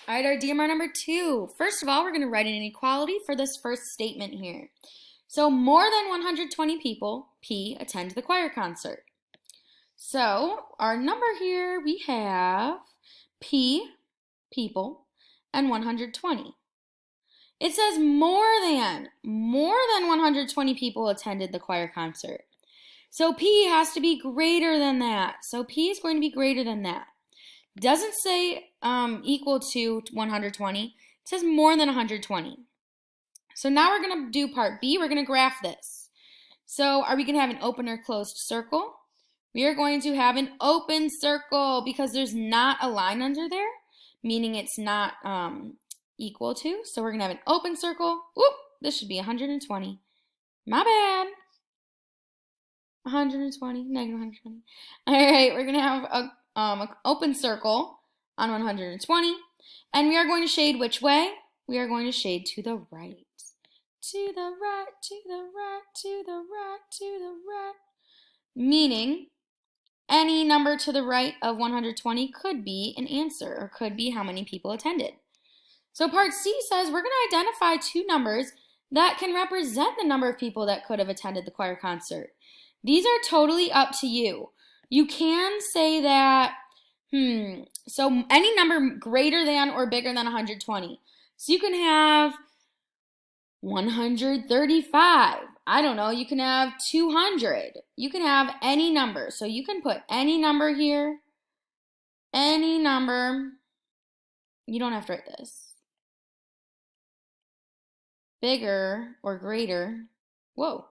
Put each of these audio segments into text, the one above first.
All right, our DMR number 2. First of all, we're going to write an inequality for this first statement here. So more than 120 people, P, attend the choir concert. So our number here, we have P, people, and 120. It says more than 120 people attended the choir concert. So P has to be greater than that. So P is going to be greater than that. Doesn't say equal to 120. It says more than 120. So now we're going to do part B. We're going to graph this. So are we going to have an open or closed circle? We are going to have an open circle because there's not a line under there, meaning it's not equal to. So we're going to have an open circle. Whoop, this should be 120. My bad. 120, negative 120. All right, we're going to have an open circle on 120. And we are going to shade which way? We are going to shade to the right. To the right, to the right, to the right, to the right. Meaning, any number to the right of 120 could be an answer, or could be how many people attended. So part C says we're going to identify two numbers that can represent the number of people that could have attended the choir concert. These are totally up to you. You can say that, so any number greater than or bigger than 120. So you can have 135. I don't know, you can have 200. You can have any number. So you can put any number here, any number. You don't have to write this. Bigger or greater. Whoa.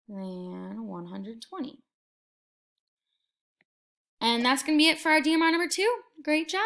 Than 120. And that's going to be it for our DMR number 2. Great job.